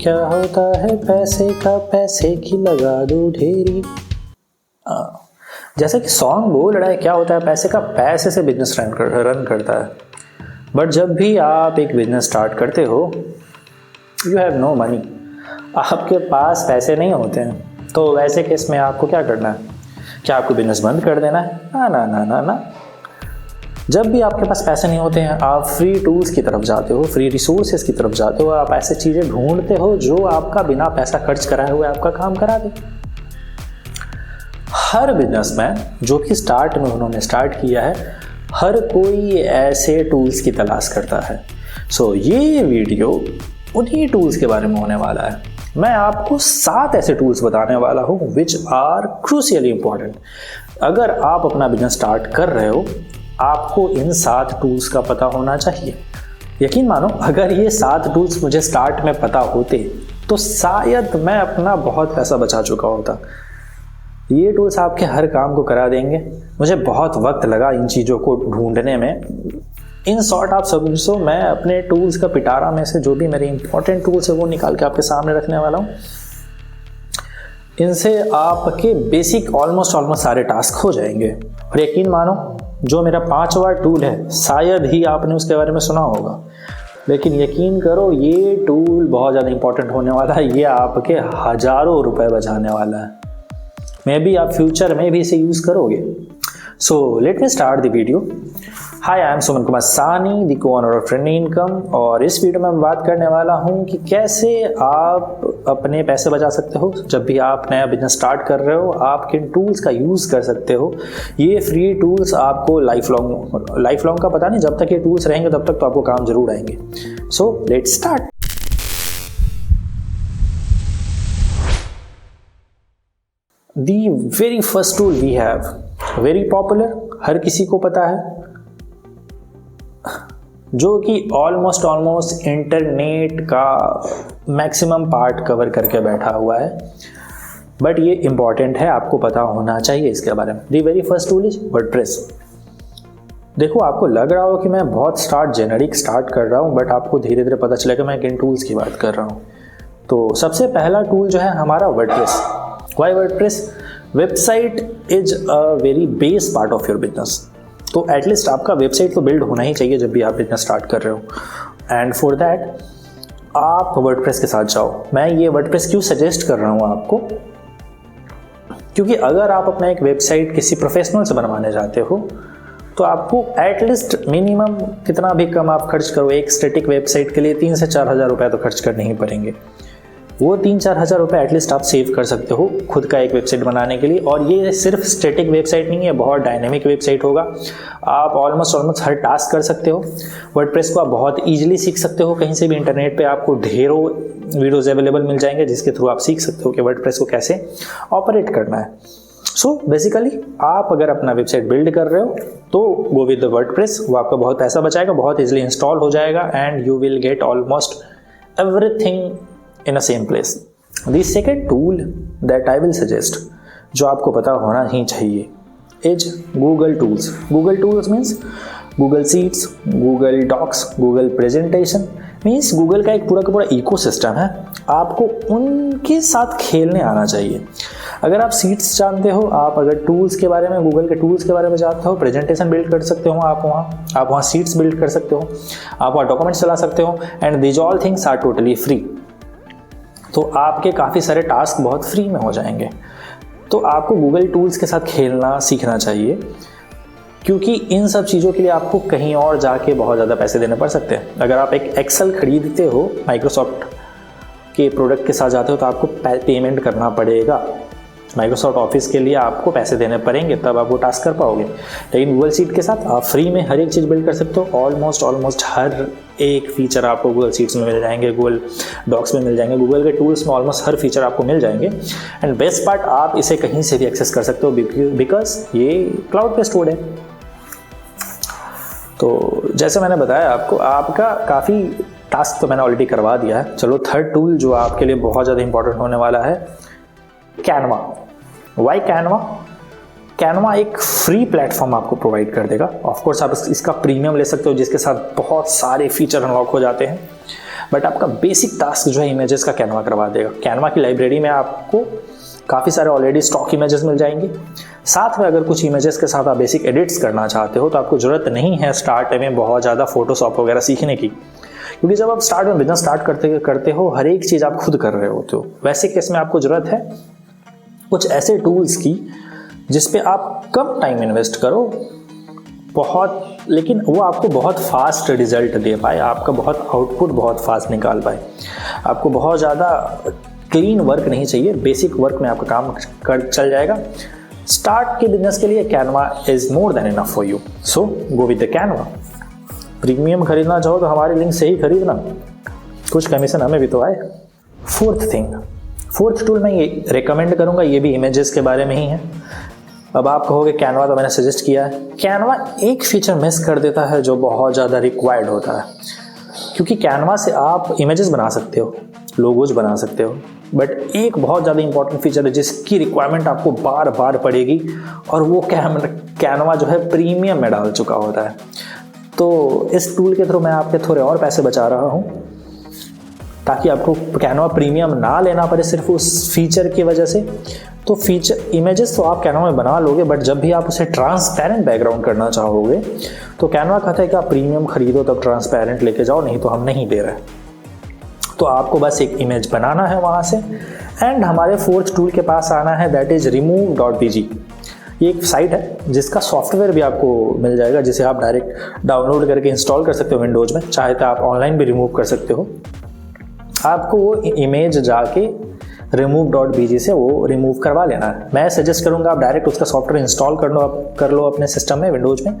क्या होता है पैसे का, पैसे की लगा दो ढेरी। जैसे कि सॉन्ग बोल रहा है, क्या होता है पैसे का, पैसे से बिजनेस रन करता है। बट जब भी आप एक बिजनेस स्टार्ट करते हो, यू हैव नो मनी, आपके पास पैसे नहीं होते हैं, तो वैसे केस में आपको क्या करना है? क्या आपको बिजनेस बंद कर देना है? ना ना ना ना ना। जब भी आपके पास पैसे नहीं होते हैं, आप फ्री टूल्स की तरफ जाते हो, फ्री रिसोर्सेज की तरफ जाते हो, आप ऐसे चीज़ें ढूंढते हो जो आपका बिना पैसा खर्च कराए हुए आपका काम करा दे। हर बिजनेसमैन जो कि स्टार्ट में उन्होंने स्टार्ट किया है, हर कोई ऐसे टूल्स की तलाश करता है। सो ये वीडियो उन्हीं टूल्स के बारे में होने वाला है। मैं आपको 7 ऐसे टूल्स बताने वाला हूँ विच आर क्रूशियली इंपॉर्टेंट। अगर आप अपना बिजनेस स्टार्ट कर रहे हो, आपको इन 7 टूल्स का पता होना चाहिए। यकीन मानो, अगर ये 7 टूल्स मुझे स्टार्ट में पता होते तो शायद मैं अपना बहुत पैसा बचा चुका होता। ये टूल्स आपके हर काम को करा देंगे। मुझे बहुत वक्त लगा इन चीज़ों को ढूंढने में। इन शॉर्ट आप समझो, मैं अपने टूल्स का पिटारा में से जो भी मेरे इंपॉर्टेंट टूल्स है वो निकाल के आपके सामने रखने वाला हूँ। इनसे आपके बेसिक ऑलमोस्ट सारे टास्क हो जाएंगे। और यकीन मानो, जो मेरा 5वां टूल है, शायद ही आपने उसके बारे में सुना होगा, लेकिन यकीन करो ये टूल बहुत ज़्यादा इंपॉर्टेंट होने वाला है। ये आपके हज़ारों रुपए बचाने वाला है। मे बी आप फ्यूचर में भी इसे यूज़ करोगे। So let me start the video. Hi, I am Suman Kumar Sani, the co-owner of Trendy Income. और इस वीडियो में मैं बात करने वाला हूँ कि कैसे आप अपने पैसे बचा सकते हो। जब भी आप नया बिजनेस स्टार्ट कर रहे हो, आप किन टूल्स का यूज़ कर सकते हो। ये फ्री टूल्स आपको लाइफ लॉन्ग का पता नहीं, जब तक ये टूल्स रहेंगे तब तक तो आपको काम जरूर आएंगे। So let's start. The very first tool we have, very popular, हर किसी को पता है, जो कि ऑलमोस्ट इंटरनेट का मैक्सिमम पार्ट कवर करके बैठा हुआ है। बट ये इंपॉर्टेंट है, आपको पता होना चाहिए इसके बारे में। The very first tool is WordPress। देखो, आपको लग रहा हो कि मैं बहुत जेनरिक स्टार्ट कर रहा हूँ, बट आपको धीरे धीरे पता चलेगा मैं किन टूल्स की बात कर रहा हूँ। तो सबसे पहला टूल जो है हमारा WordPress। Why WordPress? Website is a very base part of your business. तो एटलीस्ट आपका वेबसाइट तो बिल्ड होना ही चाहिए जब भी आप बिजनेस स्टार्ट कर रहे हो। एंड फॉर दैट आप वर्डप्रेस के साथ जाओ। मैं ये वर्डप्रेस क्यों सजेस्ट कर रहा हूँ आपको, क्योंकि अगर आप अपना एक वेबसाइट किसी प्रोफेशनल से बनवाने जाते हो तो आपको एटलीस्ट मिनिमम कितना भी कम आप खर्च करो, एक स्टैटिक वेबसाइट के लिए 3 से 4 हज़ार रुपये तो खर्च करने ही पड़ेंगे। वो 3-4 हज़ार रुपये एटलीस्ट आप सेव कर सकते हो खुद का एक वेबसाइट बनाने के लिए। और ये सिर्फ स्टैटिक वेबसाइट नहीं है, बहुत डायनेमिक वेबसाइट होगा। आप ऑलमोस्ट हर टास्क कर सकते हो। वर्डप्रेस को आप बहुत ईजिली सीख सकते हो। कहीं से भी इंटरनेट पे आपको ढेरों वीडियोज़ अवेलेबल मिल जाएंगे जिसके थ्रू आप सीख सकते हो कि वर्डप्रेस को कैसे ऑपरेट करना है। सो बेसिकली आप अगर अपना वेबसाइट बिल्ड कर रहे हो तो गो विद द वर्डप्रेस। वो आपका बहुत पैसा बचाएगा, बहुत ईजिली इंस्टॉल हो जाएगा and you will get almost everything in a same place. The second tool that I will suggest, जो आपको पता होना ही चाहिए, is Google Tools. Google Tools means Google Sheets, Google Docs, Google Presentation, means Google का एक पूरा का पूरा इकोसिस्टम है। आपको उनके साथ खेलने आना चाहिए। अगर आप सीट्स जानते हो, आप अगर टूल्स के बारे में, गूगल के टूल्स के बारे में जानते हो, प्रेजेंटेशन बिल्ड कर सकते हो आप वहाँ सीट्स बिल्ड कर सकते हो, आप वहाँ डॉक्यूमेंट्स चला सकते हो and these all things are totally free. तो आपके काफ़ी सारे टास्क बहुत फ्री में हो जाएंगे। तो आपको गूगल टूल्स के साथ खेलना सीखना चाहिए, क्योंकि इन सब चीज़ों के लिए आपको कहीं और जाके बहुत ज़्यादा पैसे देने पड़ सकते हैं। अगर आप एक एक्सेल खरीदते हो, माइक्रोसॉफ्ट के प्रोडक्ट के साथ जाते हो, तो आपको पेमेंट करना पड़ेगा। माइक्रोसॉफ्ट ऑफिस के लिए आपको पैसे देने पड़ेंगे, तब आप वो टास्क कर पाओगे। लेकिन गूगल शीट के साथ आप फ्री में हर एक चीज़ बिल्ड कर सकते हो। ऑलमोस्ट हर एक फीचर आपको गूगल शीट्स में मिल जाएंगे, गूगल डॉक्स में मिल जाएंगे, गूगल के टूल्स में ऑलमोस्ट हर फीचर आपको मिल जाएंगे। एंड बेस्ट पार्ट, आप इसे कहीं से भी एक्सेस कर सकते हो बिकॉज ये क्लाउड पे स्टोर्ड है। तो जैसे मैंने बताया आपको, आपका काफ़ी टास्क तो मैंने ऑलरेडी करवा दिया है। चलो थर्ड टूल जो आपके लिए बहुत ज़्यादा इंपॉर्टेंट होने वाला है, कैनवा। Why Canva? कैनवा एक फ्री प्लेटफॉर्म आपको प्रोवाइड कर देगा। ऑफकोर्स आप इसका प्रीमियम ले सकते हो जिसके साथ बहुत सारे फीचर अनलॉक हो जाते हैं। बट आपका बेसिक टास्क जो है इमेजेस का कैनवा करवा देगा। कैनवा की लाइब्रेरी में आपको काफ़ी सारे ऑलरेडी स्टॉक इमेजेस मिल जाएंगे। साथ में अगर कुछ इमेजेस के साथ आप बेसिक एडिट्स करना चाहते हो तो आपको ज़रूरत नहीं है स्टार्ट में बहुत ज़्यादा फोटोशॉप वगैरह सीखने की, क्योंकि जब आप स्टार्ट में बिजनेस स्टार्ट करते हो हर एक चीज़ आप खुद कर रहे होते हो। वैसे केस में आपको ज़रूरत है कुछ ऐसे टूल्स की जिस पे आप कम टाइम इन्वेस्ट करो बहुत, लेकिन वो आपको बहुत फास्ट रिजल्ट दे पाए, आपका बहुत आउटपुट बहुत फास्ट निकाल पाए। आपको बहुत ज़्यादा क्लीन वर्क नहीं चाहिए, बेसिक वर्क में आपका काम कर चल जाएगा। स्टार्ट के बिजनेस के लिए Canva is more than enough for you, so go with the Canva. Premium खरीदना चाहो तो हमारे लिंक से ही खरीदना, कुछ कमीशन हमें भी तो आए। फोर्थ टूल मैं ये रिकमेंड करूँगा, ये भी इमेजेस के बारे में ही है। अब आप कहोगे कैनवा तो मैंने सजेस्ट किया है, कैनवा एक फीचर मिस कर देता है जो बहुत ज़्यादा रिक्वायर्ड होता है, क्योंकि कैनवा से आप इमेजेस बना सकते हो, लोगोज बना सकते हो, बट एक बहुत ज़्यादा इंपॉर्टेंट फीचर है जिसकी रिक्वायरमेंट आपको बार बार पड़ेगी, और वो कैनवा जो है प्रीमियम में डाल चुका होता है। तो इस टूल के थ्रू मैं आपके थोड़े और पैसे बचा रहा हूँ ताकि आपको कैनवा प्रीमियम ना लेना पड़े सिर्फ उस फीचर की वजह से। तो फीचर इमेजेस तो आप कैनवा में बना लोगे, बट जब भी आप उसे ट्रांसपेरेंट बैकग्राउंड करना चाहोगे तो कैनवा कहता है कि आप प्रीमियम खरीदो तब ट्रांसपेरेंट लेके जाओ, नहीं तो हम नहीं दे रहे। तो आपको बस एक इमेज बनाना है वहाँ से, एंड हमारे फोर्थ टूल के पास आना है, दैट इज़ remove.bg। ये एक साइट है जिसका सॉफ्टवेयर भी आपको मिल जाएगा, जिसे आप डायरेक्ट डाउनलोड करके इंस्टॉल कर सकते हो विंडोज़ में, चाहे तो आप ऑनलाइन भी रिमूव कर सकते हो। आपको वो इमेज जाके remove.bg से वो रिमूव करवा लेना है। मैं सजेस्ट करूँगा आप डायरेक्ट उसका सॉफ्टवेयर इंस्टॉल कर लो अपने सिस्टम में, विंडोज़ में,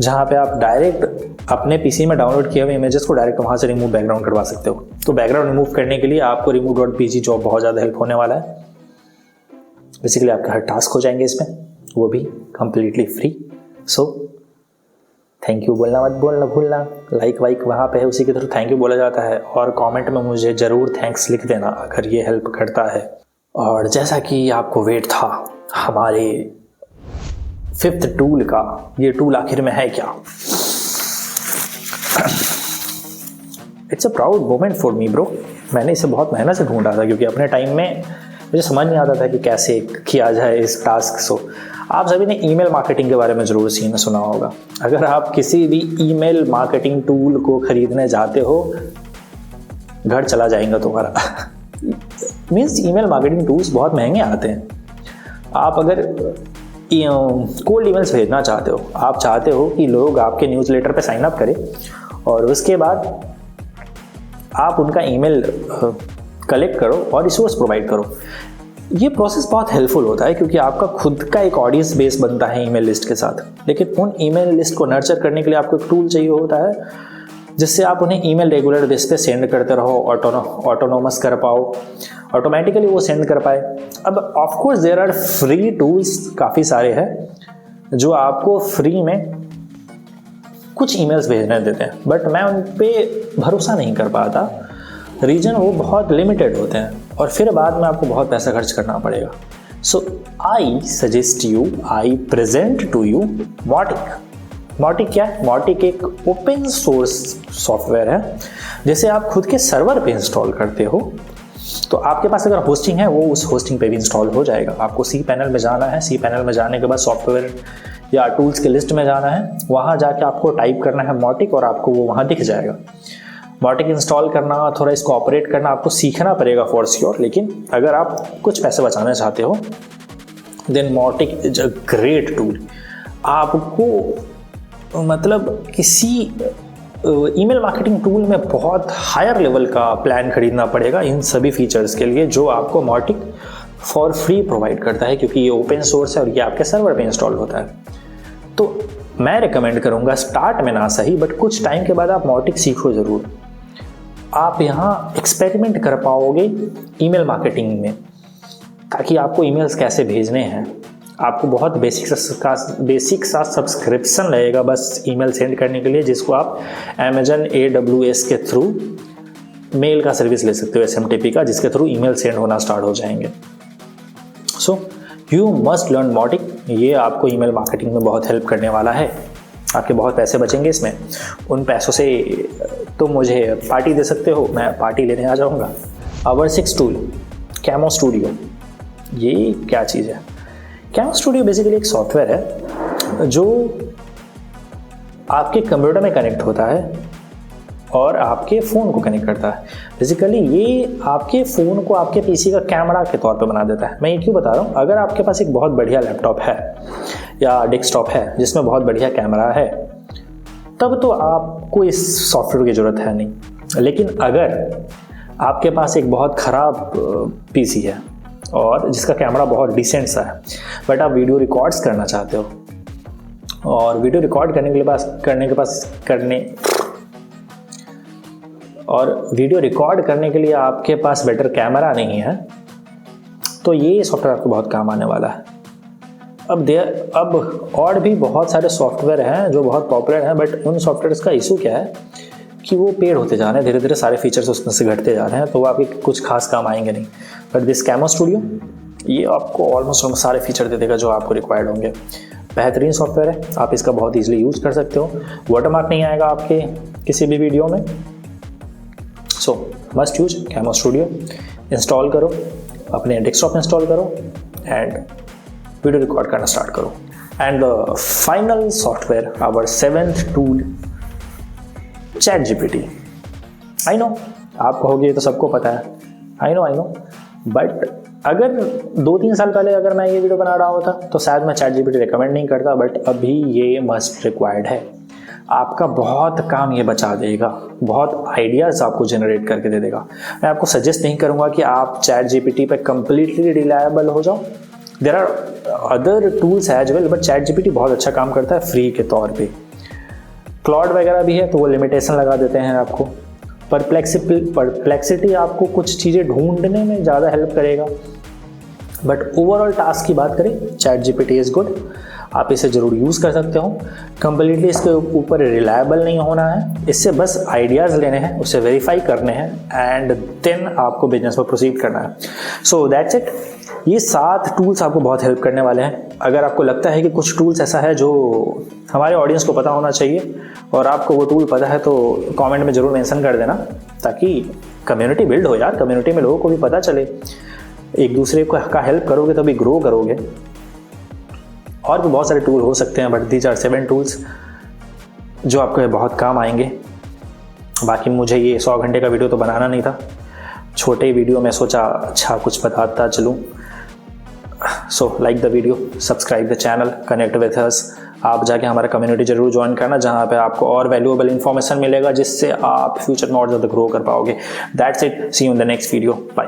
जहाँ पे आप डायरेक्ट अपने पीसी में डाउनलोड किए हुए इमेजेस को डायरेक्ट वहाँ से रिमूव बैकग्राउंड करवा सकते हो। तो बैकग्राउंड रिमूव करने के लिए आपको remove.bg जॉब बहुत ज़्यादा हेल्प होने वाला है। बेसिकली आपके हर टास्क हो जाएंगे इसमें, वो भी completely free. So thank you बोलना मत भूलना, लाइक वाइक वहाँ पे है, उसी के थ्रू थैंक यू बोला जाता है, और कमेंट में मुझे ज़रूर थैंक्स लिख देना अगर ये हेल्प करता है। और जैसा कि आपको वेट था हमारे फिफ्थ टूल का, ये टूल आखिर में है क्या? It's a proud moment for me bro. मैंने इसे बहुत मेहनत से ढूंढा था, क्योंकि अपने टाइम में मुझे समझ नहीं आता था कि कैसे किया जाए इस टास्क को। आप सभी ने ईमेल मार्केटिंग के बारे में ज़रूर सुना होगा। अगर आप किसी भी ईमेल मार्केटिंग टूल को खरीदने जाते हो, घर चला जाएगा तुम्हारा। मीन्स ईमेल मार्केटिंग टूल्स बहुत महंगे आते हैं। आप अगर कोल्ड ईमेल्स भेजना चाहते हो, आप चाहते हो कि लोग आपके न्यूज़लेटर पे साइन अप करें और उसके बाद आप उनका ईमेल कलेक्ट करो और रिसोर्स प्रोवाइड करो। ये प्रोसेस बहुत हेल्पफुल होता है, क्योंकि आपका खुद का एक ऑडियंस बेस बनता है ईमेल लिस्ट के साथ। लेकिन उन ईमेल लिस्ट को नर्चर करने के लिए आपको एक टूल चाहिए होता है, जिससे आप उन्हें ईमेल रेगुलर बेस पे सेंड करते रहो, ऑटोनोमस कर पाओ, ऑटोमेटिकली वो सेंड कर पाए। अब of course there are free tools काफ़ी सारे हैं जो आपको फ्री में कुछ ईमेल्स भेजने देते हैं, बट मैं उन पर भरोसा नहीं कर पाता। रीजन वो बहुत लिमिटेड होते हैं और फिर बाद में आपको बहुत पैसा खर्च करना पड़ेगा। So I suggest you, I present to you Mautic. Mautic क्या है? मॉटिक एक ओपन सोर्स सॉफ्टवेयर है जिसे आप खुद के सर्वर पे इंस्टॉल करते हो। तो आपके पास अगर होस्टिंग है, वो उस होस्टिंग पे भी इंस्टॉल हो जाएगा। आपको सी पैनल में जाना है, सी पैनल में जाने के बाद सॉफ्टवेयर या टूल्स के लिस्ट में जाना है, वहाँ जाके आपको टाइप करना है मॉटिक और आपको वो वहाँ दिख जाएगा। मॉटिक इंस्टॉल करना, थोड़ा इसको ऑपरेट करना आपको सीखना पड़ेगा फॉर श्योर, लेकिन अगर आप कुछ पैसे बचाना चाहते हो then Mautic is a great tool. आपको मतलब किसी ईमेल मार्केटिंग टूल में बहुत हायर लेवल का प्लान खरीदना पड़ेगा इन सभी फीचर्स के लिए, जो आपको मॉटिक फॉर फ्री प्रोवाइड करता है, क्योंकि ये ओपन सोर्स है और ये आपके सर्वर पे इंस्टॉल होता है। तो मैं रिकमेंड करूँगा स्टार्ट में ना सही, बट कुछ टाइम के बाद आप मॉटिक सीखो ज़रूर। आप यहाँ एक्सपेरिमेंट कर पाओगे ईमेल मार्केटिंग में, ताकि आपको ईमेल्स कैसे भेजने हैं। आपको बहुत बेसिक सा सब्सक्रिप्शन लगेगा बस ईमेल सेंड करने के लिए, जिसको आप Amazon AWS के थ्रू मेल का सर्विस ले सकते हो, SMTP का, जिसके थ्रू ईमेल सेंड होना स्टार्ट हो जाएंगे। So you must learn Mautic. ये आपको ईमेल मार्केटिंग में बहुत हेल्प करने वाला है। आपके बहुत पैसे बचेंगे इसमें। उन पैसों से तो मुझे पार्टी दे सकते हो, मैं पार्टी लेने आ जाऊँगा। आवर 6 टूल कैमो स्टूडियो, ये क्या चीज़ है? कैमो स्टूडियो बेसिकली एक सॉफ्टवेयर है जो आपके कंप्यूटर में कनेक्ट होता है और आपके फ़ोन को कनेक्ट करता है। बेसिकली ये आपके फ़ोन को आपके पीसी का कैमरा के तौर पे बना देता है। मैं ये क्यों बता रहा हूँ, अगर आपके पास एक बहुत बढ़िया लैपटॉप है या डेस्कटॉप है जिसमें बहुत बढ़िया कैमरा है, तब तो आपको इस सॉफ्टवेयर की ज़रूरत है नहीं। लेकिन अगर आपके पास एक बहुत ख़राब पीसी है और जिसका कैमरा बहुत डिसेंट सा है, बट आप वीडियो रिकॉर्ड्स करना चाहते हो और वीडियो रिकॉर्ड करने के लिए आपके पास बेटर कैमरा नहीं है, तो ये सॉफ्टवेयर आपको बहुत काम आने वाला है। अब और भी बहुत सारे सॉफ्टवेयर हैं जो बहुत पॉपुलर हैं, बट उन सॉफ्टवेयर्स का इशू क्या है कि वो पेड होते जा रहे हैं, धीरे धीरे सारे फीचर्स उसमें से घटते जा रहे हैं, तो वो आपके कुछ खास काम आएंगे नहीं। बट दिस कैमो स्टूडियो ये आपको ऑलमोस्ट सारे फीचर दे देगा जो आपको रिक्वायर्ड होंगे। बेहतरीन सॉफ्टवेयर है, आप इसका बहुत ईजिली यूज़ कर सकते हो। वाटरमार्क नहीं आएगा आपके किसी भी वीडियो में। So must use Camo studio. Install करो, अपने डेस्कटॉप में इंस्टॉल करो एंड वीडियो रिकॉर्ड करना स्टार्ट करो। And final software, our 7th tool, chat GPT. I know आप कहोगे ये तो सबको पता है, आई नो, बट अगर 2-3 साल पहले अगर मैं ये वीडियो बना रहा होता तो शायद मैं चैट जीपीटी रिकमेंड नहीं करता, बट अभी ये मस्ट रिक्वायर्ड है। आपका बहुत काम ये बचा देगा, बहुत आइडियाज़ आपको जनरेट करके दे देगा। मैं आपको सजेस्ट नहीं करूँगा कि आप चैट जीपीटी पे कम्प्लीटली रिलायबल हो जाओ। There are other tools as well, but chat GPT बहुत अच्छा काम करता है फ्री के तौर पे। क्लॉड वगैरह भी है तो वो लिमिटेशन लगा देते हैं आपको। परप्लेक्सिटी आपको कुछ चीज़ें ढूंढने में ज़्यादा हेल्प करेगा, बट ओवरऑल टास्क की बात करें, चैट जीपीटी इज़ गुड, आप इसे ज़रूर यूज़ कर सकते हो। कम्प्लीटली इसके ऊपर रिलायबल नहीं होना है, इससे बस आइडियाज़ लेने हैं, उसे वेरीफाई करने हैं एंड देन आपको बिजनेस में प्रोसीड करना है। So that's it. ये 7 टूल्स आपको बहुत हेल्प करने वाले हैं। अगर आपको लगता है कि कुछ टूल्स ऐसा है जो हमारे ऑडियंस को पता होना चाहिए और आपको वो टूल पता है, तो कमेंट में ज़रूर मेंशन कर देना, ताकि कम्युनिटी बिल्ड हो यार। कम्युनिटी में लोगों को भी पता चले, एक दूसरे को का हेल्प करोगे तभी ग्रो करोगे। और भी बहुत सारे टूल हो सकते हैं, बट दीज आर 7 टूल्स जो आपको बहुत काम आएंगे। बाकी मुझे ये 100 घंटे का वीडियो तो बनाना नहीं था, छोटे वीडियो में सोचा अच्छा कुछ बताता चलूँ। So like the video, subscribe the channel, connect with us. आप जाके हमारा कम्युनिटी जरूर ज्वाइन करना, जहाँ पे आपको और वैल्यूएबल इन्फॉर्मेशन मिलेगा जिससे आप फ्यूचर में और ज़्यादा ग्रो कर पाओगे। That's it, see you in the next video, bye.